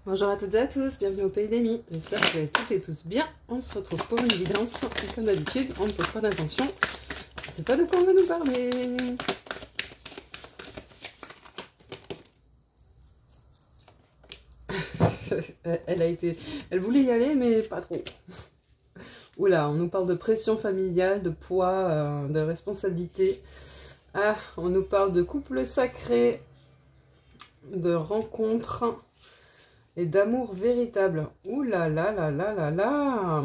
Bonjour à toutes et à tous, bienvenue au Pays d'Amy. J'espère que vous allez toutes et tous bien. On se retrouve pour une évidence. Et comme d'habitude, on ne pose pas d'intention. Je ne sais pas de quoi on va nous parler. Elle voulait y aller, mais pas trop. Oula, on nous parle de pression familiale, de poids, de responsabilité. Ah, on nous parle de couple sacré, de rencontres et d'amour véritable. Ouh là là là là là là.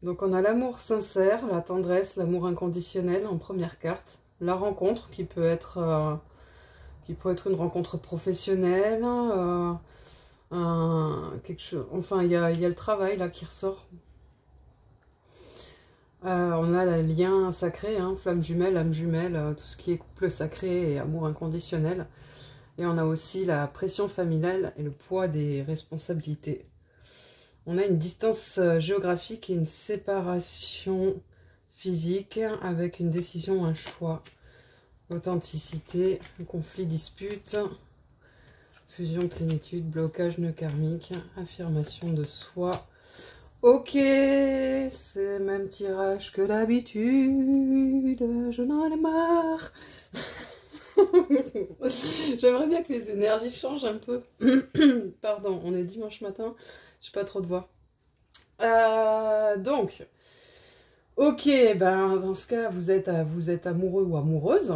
Donc on a l'amour sincère, la tendresse, l'amour inconditionnel en première carte. La rencontre qui peut être une rencontre professionnelle, quelque chose. Enfin, il y a le travail là qui ressort. On a le lien sacré, hein, flamme jumelle, âme jumelle, tout ce qui est couple sacré et amour inconditionnel. Et on a aussi la pression familiale et le poids des responsabilités. On a une distance géographique et une séparation physique avec une décision, un choix, authenticité, conflit, dispute, fusion, plénitude, blocage, nœud karmique, affirmation de soi. Ok, c'est le même tirage que d'habitude, je n'en ai marre. J'aimerais bien que les énergies changent un peu. Pardon, on est dimanche matin, j'ai pas trop de voix. Donc, ok, ben dans ce cas, vous êtes amoureux ou amoureuse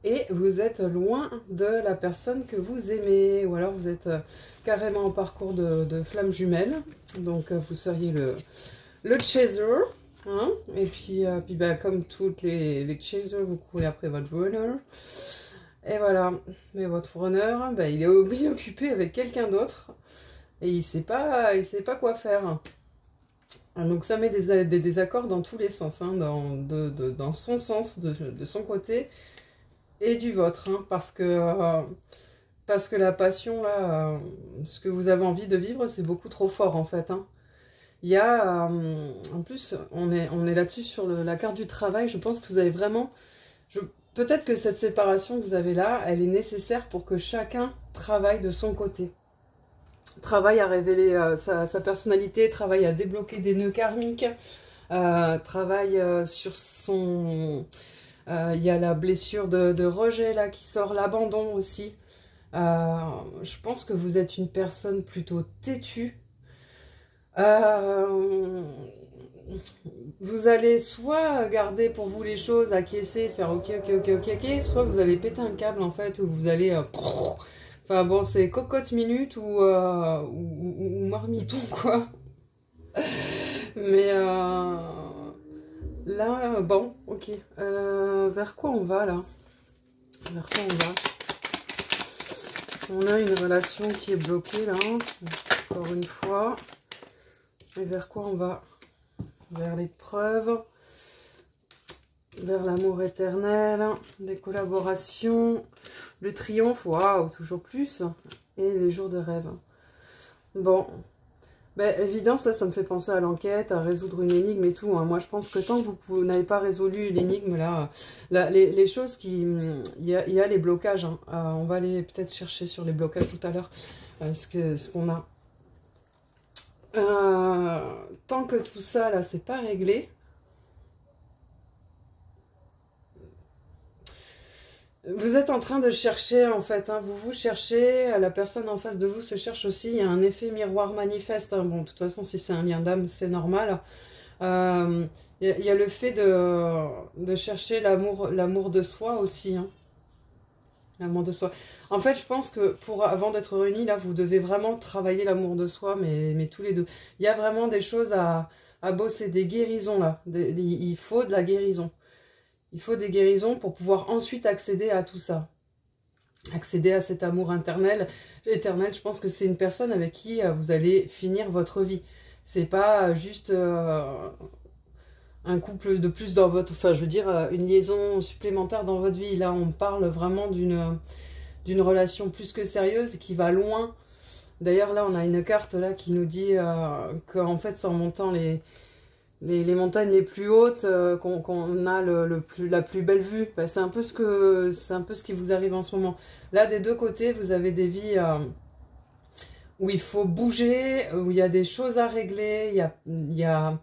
et vous êtes loin de la personne que vous aimez, ou alors vous êtes carrément en parcours de flamme jumelle, donc vous seriez le chaser, hein, et puis ben, comme toutes les chasers, vous courez après votre runner, et voilà, mais votre runner, ben, il est occupé avec quelqu'un d'autre, et il sait pas quoi faire. Donc ça met des désaccords dans tous les sens, hein, dans son sens, de son côté, et du vôtre, hein, parce que la passion, là, ce que vous avez envie de vivre, c'est beaucoup trop fort, en fait, hein. Il y a, en plus, on est là-dessus sur la carte du travail, je pense que vous avez vraiment... Peut-être que cette séparation que vous avez là, elle est nécessaire pour que chacun travaille de son côté. Travaille à révéler sa personnalité, travaille à débloquer des nœuds karmiques, travaille sur son... Il y a la blessure de rejet là qui sort, l'abandon aussi. Je pense que vous êtes une personne plutôt têtue. Vous allez soit garder pour vous les choses, acquiescer, faire ok, soit vous allez péter un câble en fait, ou vous allez... Enfin bon, c'est cocotte minute ou marmiton quoi. Mais là, bon, ok. Vers quoi on va là? Vers quoi on va? On a une relation qui est bloquée là, encore une fois. Et vers quoi on va? Vers l'épreuve, vers l'amour éternel, des collaborations, le triomphe, waouh, toujours plus, et les jours de rêve. Bon, ben, évidemment, ça me fait penser à l'enquête, à résoudre une énigme et tout, hein. Moi, je pense que tant que vous n'avez pas résolu l'énigme, là, les choses qui... Il y a les blocages, hein. On va aller peut-être chercher sur les blocages tout à l'heure, ce qu'on a. Tant que tout ça, là, c'est pas réglé, vous êtes en train de chercher, en fait, hein, vous cherchez, la personne en face de vous se cherche aussi, il y a un effet miroir manifeste, hein. Bon, de toute façon, si c'est un lien d'âme, c'est normal. Il y a le fait de chercher l'amour de soi aussi, hein. L'amour de soi. En fait, je pense que avant d'être réunis, là, vous devez vraiment travailler l'amour de soi, mais tous les deux. Il y a vraiment des choses à bosser, des guérisons, là. Il faut de la guérison. Il faut des guérisons pour pouvoir ensuite accéder à tout ça. Accéder à cet amour éternel, je pense que c'est une personne avec qui vous allez finir votre vie. C'est pas juste un couple de plus dans votre... Enfin, je veux dire, une liaison supplémentaire dans votre vie. Là, on parle vraiment d'une relation plus que sérieuse qui va loin. D'ailleurs, là, on a une carte là qui nous dit qu'en fait, c'est en montant les montagnes les plus hautes qu'on a la plus belle vue. C'est un peu ce qui vous arrive en ce moment. Là, des deux côtés, vous avez des vies où il faut bouger, où il y a des choses à régler, il y a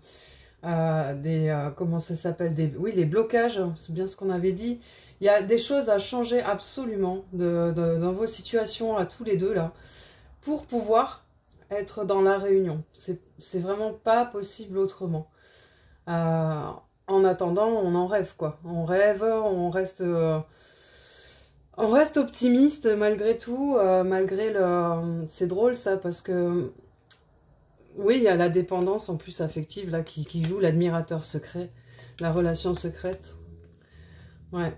comment ça s'appelle, oui, les blocages, c'est bien ce qu'on avait dit. Il y a des choses à changer absolument dans vos situations à tous les deux là, pour pouvoir être dans la réunion. C'est vraiment pas possible autrement. En attendant, on en rêve quoi. On rêve, on reste optimiste malgré tout, malgré le... C'est drôle ça, parce que... Oui, il y a la dépendance en plus affective là qui joue, l'admirateur secret, la relation secrète. Ouais.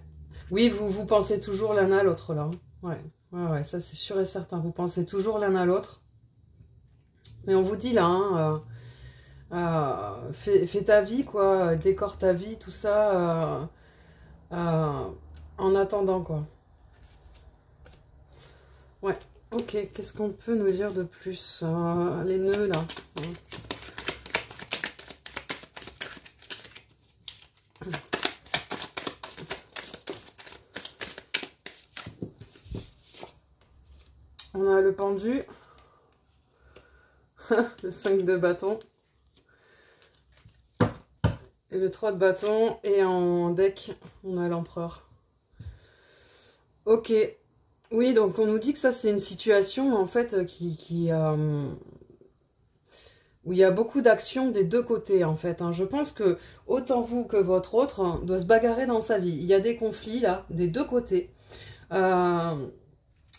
Oui, vous pensez toujours l'un à l'autre là. Ouais, ouais, ça c'est sûr et certain. Vous pensez toujours l'un à l'autre. Mais on vous dit là, hein, fais ta vie quoi, décore ta vie, tout ça, en attendant quoi. Ouais, ok, qu'est-ce qu'on peut nous dire de plus? Les nœuds là. On a le pendu, le 5 de bâton, et le 3 de bâton, et en deck, on a l'empereur. Ok. Oui, donc on nous dit que ça, c'est une situation, en fait, où il y a beaucoup d'actions des deux côtés, en fait. Hein. Je pense que, autant vous que votre autre, hein, doit se bagarrer dans sa vie. Il y a des conflits, là, des deux côtés.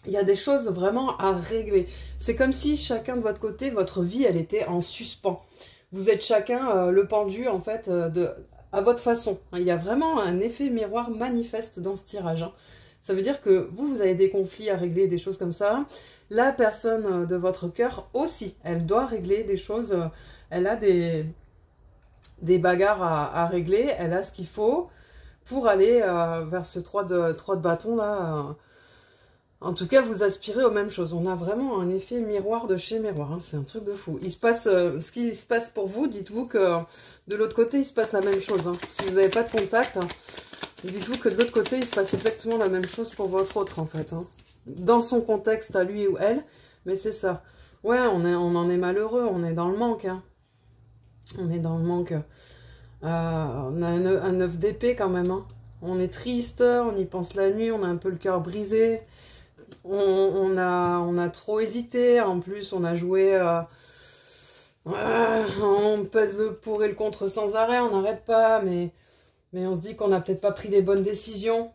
Il y a des choses vraiment à régler. C'est comme si chacun de votre côté, votre vie, elle était en suspens. Vous êtes chacun le pendu, en fait, à votre façon. Il y a vraiment un effet miroir manifeste dans ce tirage. Hein. Ça veut dire que vous avez des conflits à régler, des choses comme ça. La personne de votre cœur aussi, elle doit régler des choses. Elle a des bagarres à régler. Elle a ce qu'il faut pour aller vers ce 3 de bâton là. En tout cas, vous aspirez aux mêmes choses. On a vraiment un effet miroir de chez miroir. Hein. C'est un truc de fou. Il se passe, ce qui se passe pour vous, dites-vous que de l'autre côté, il se passe la même chose. Hein. Si vous n'avez pas de contact, hein, dites-vous que de l'autre côté, il se passe exactement la même chose pour votre autre, en fait. Hein. Dans son contexte à lui ou elle, mais c'est ça. Ouais, on en est malheureux, on est dans le manque. Hein. On est dans le manque. On a un 9 d'épée quand même. Hein. On est triste, on y pense la nuit, on a un peu le cœur brisé. On a trop hésité, en plus on a joué, on pèse le pour et le contre sans arrêt, on n'arrête pas, mais on se dit qu'on n'a peut-être pas pris les bonnes décisions.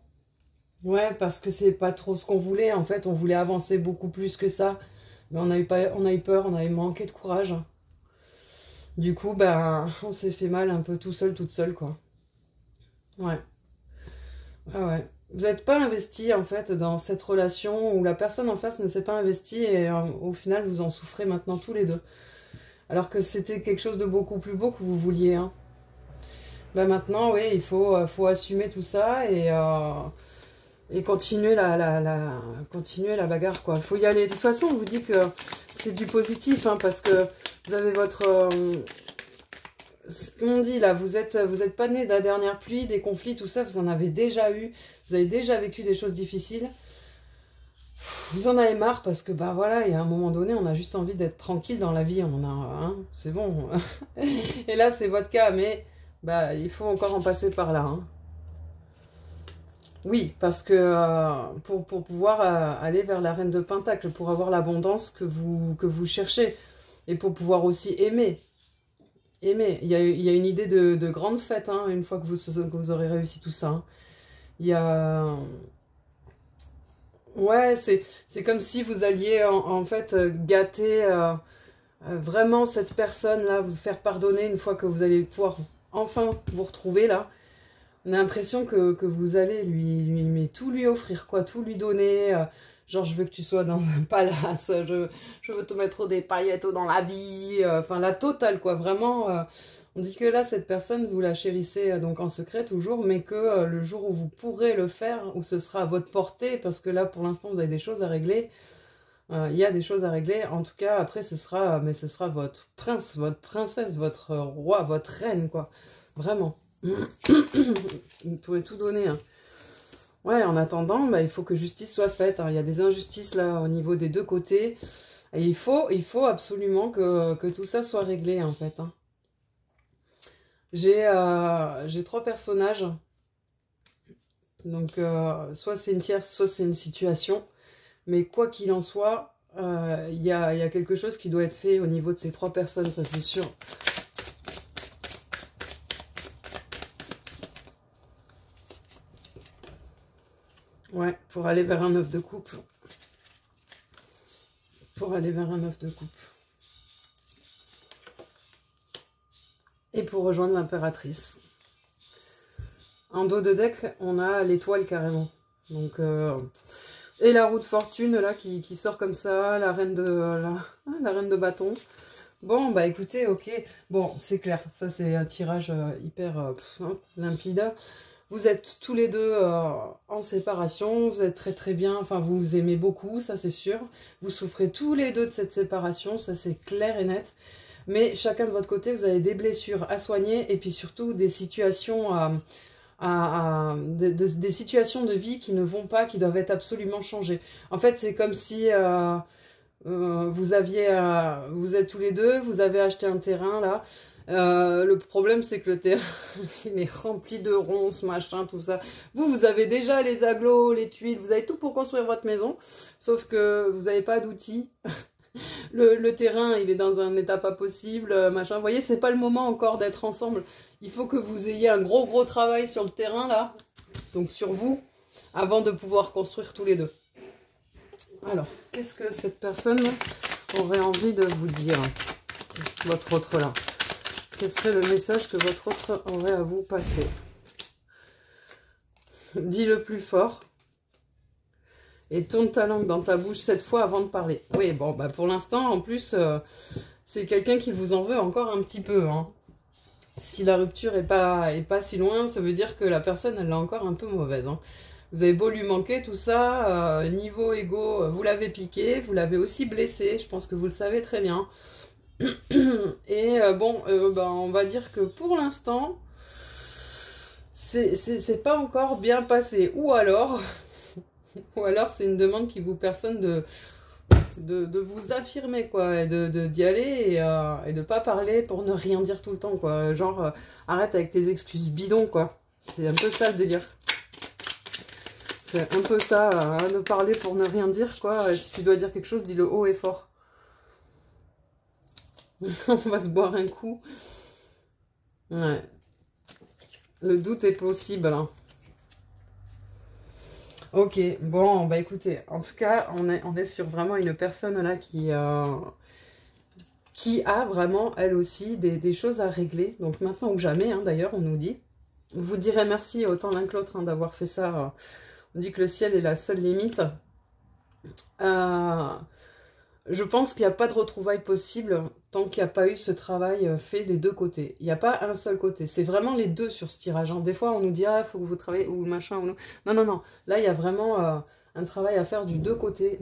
Ouais, parce que c'est pas trop ce qu'on voulait, en fait, on voulait avancer beaucoup plus que ça, mais on a eu peur, on avait manqué de courage. Du coup, ben, on s'est fait mal un peu tout seul, toute seule, quoi. Ouais. Ah ouais. Vous n'êtes pas investi en fait dans cette relation où la personne en face ne s'est pas investie et au final vous en souffrez maintenant tous les deux. Alors que c'était quelque chose de beaucoup plus beau que vous vouliez. Hein. Ben maintenant, oui, il faut assumer tout ça et continuer continuer la bagarre quoi. Il faut y aller. De toute façon, on vous dit que c'est du positif hein, parce que vous avez votre... on dit là, vous êtes pas né de la dernière pluie, des conflits, tout ça, vous en avez déjà eu. Vous avez déjà vécu des choses difficiles. Vous en avez marre parce que, bah voilà, il y a un moment donné, on a juste envie d'être tranquille dans la vie. On en a, hein, c'est bon. Et là, c'est votre cas, mais bah, il faut encore en passer par là. Hein. Oui, parce que pour pouvoir aller vers la reine de Pentacle, pour avoir l'abondance que vous cherchez, et pour pouvoir aussi aimer. Aimer. Il y a une idée de grande fête, hein, une fois que vous aurez réussi tout ça. Hein. Il y a... Ouais, c'est comme si vous alliez en fait gâter vraiment cette personne-là, vous faire pardonner une fois que vous allez pouvoir enfin vous retrouver là. On a l'impression que vous allez mais tout lui offrir, quoi, tout lui donner. Genre, je veux que tu sois dans un palace, je veux te mettre des paillettes dans la vie, enfin la totale, quoi, vraiment... On dit que là, cette personne, vous la chérissez donc en secret toujours, mais que le jour où vous pourrez le faire, où ce sera à votre portée, parce que là, pour l'instant, vous avez des choses à régler. Il y a des choses à régler. En tout cas, après, ce sera votre prince, votre princesse, votre roi, votre reine, quoi. Vraiment. Vous pouvez tout donner. Hein. Ouais, en attendant, bah, il faut que justice soit faite. Hein. Il y a des injustices, là, au niveau des deux côtés. Et il faut absolument que tout ça soit réglé, en fait. Hein. J'ai 3 personnages. Donc, soit c'est une tierce, soit c'est une situation. Mais quoi qu'il en soit, il y a quelque chose qui doit être fait au niveau de ces 3 personnes, ça c'est sûr. Ouais, pour aller vers un œuf de coupe. Pour aller vers un œuf de coupe. Et pour rejoindre l'impératrice. En dos de deck, on a l'étoile carrément. Donc, et la roue de fortune là qui sort comme ça, la reine de bâton. Bon, bah écoutez, ok. Bon, c'est clair, ça c'est un tirage hyper limpide. Vous êtes tous les deux en séparation, vous êtes très très bien, enfin vous vous aimez beaucoup, ça c'est sûr. Vous souffrez tous les deux de cette séparation, ça c'est clair et net. Mais chacun de votre côté, vous avez des blessures à soigner et puis surtout des situations des situations de vie qui ne vont pas, qui doivent être absolument changées. En fait, c'est comme si vous êtes tous les deux, vous avez acheté un terrain là. Le problème, c'est que le terrain, il est rempli de ronces, machin, tout ça. Vous avez déjà les agglos, les tuiles, vous avez tout pour construire votre maison, sauf que vous n'avez pas d'outils. Le terrain, il est dans un état pas possible, machin. Vous voyez, c'est pas le moment encore d'être ensemble. Il faut que vous ayez un gros travail sur le terrain, là. Donc sur vous, avant de pouvoir construire tous les deux. Alors, qu'est-ce que cette personne aurait envie de vous dire? Votre autre, là. Quel serait le message que votre autre aurait à vous passer? Dis le plus fort. Et tourne ta langue dans ta bouche 7 fois avant de parler. Oui, bon, bah pour l'instant, en plus, c'est quelqu'un qui vous en veut encore un petit peu. Hein. Si la rupture est pas si loin, ça veut dire que la personne, elle est encore un peu mauvaise. Hein. Vous avez beau lui manquer, tout ça, niveau égo, vous l'avez piqué, vous l'avez aussi blessé, je pense que vous le savez très bien. Et bon, bah, on va dire que pour l'instant, c'est pas encore bien passé. Ou alors c'est une demande qui vous personne de vous affirmer, quoi, et d'y aller et de pas parler pour ne rien dire tout le temps, quoi. Genre, arrête avec tes excuses bidons, quoi. C'est un peu ça le délire. C'est un peu ça, de parler pour ne rien dire, quoi. Si tu dois dire quelque chose, dis-le haut et fort. On va se boire un coup. Ouais. Le doute est possible, hein. Ok, bon, bah écoutez, en tout cas, on est sur vraiment une personne là qui a vraiment, elle aussi, des choses à régler. Donc maintenant ou jamais, hein, d'ailleurs, on nous dit. Vous direz merci autant l'un que l'autre hein, d'avoir fait ça. On dit que le ciel est la seule limite. Je pense qu'il n'y a pas de retrouvailles possible tant qu'il n'y a pas eu ce travail fait des deux côtés. Il n'y a pas un seul côté. C'est vraiment les deux sur ce tirage. Hein. Des fois, on nous dit « Ah, il faut que vous travaillez » ou machin. Ou non. Non, non, non. Là, il y a vraiment un travail à faire des deux côtés.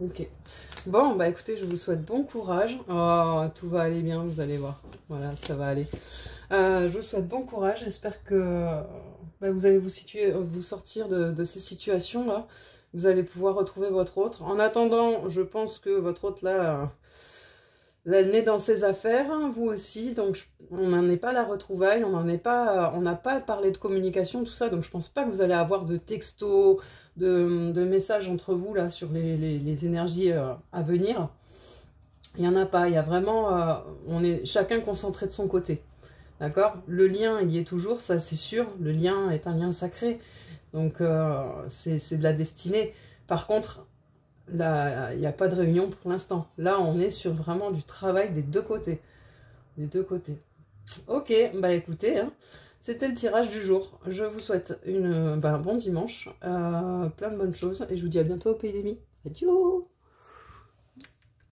Ok. Bon, bah écoutez, je vous souhaite bon courage. Oh, tout va aller bien, vous allez voir. Voilà, ça va aller. Je vous souhaite bon courage. J'espère que bah, vous allez vous sortir de ces situations-là. Vous allez pouvoir retrouver votre autre. En attendant, je pense que votre autre, là, elle est dans ses affaires, hein, vous aussi. Donc, on n'en est pas à la retrouvaille. On n'a pas parlé de communication, tout ça. Donc, je pense pas que vous allez avoir de textos, de messages entre vous, là, sur les énergies à venir. Il n'y en a pas. Il y a vraiment... on est chacun concentré de son côté. D'accord? Le lien, il y est toujours, ça, c'est sûr. Le lien est un lien sacré. Donc, c'est de la destinée. Par contre, là, il n'y a pas de réunion pour l'instant. Là, on est sur vraiment du travail des deux côtés. Des deux côtés. Ok, bah écoutez, hein, c'était le tirage du jour. Je vous souhaite un bon dimanche, plein de bonnes choses. Et je vous dis à bientôt au Pays des Mi. Adieu!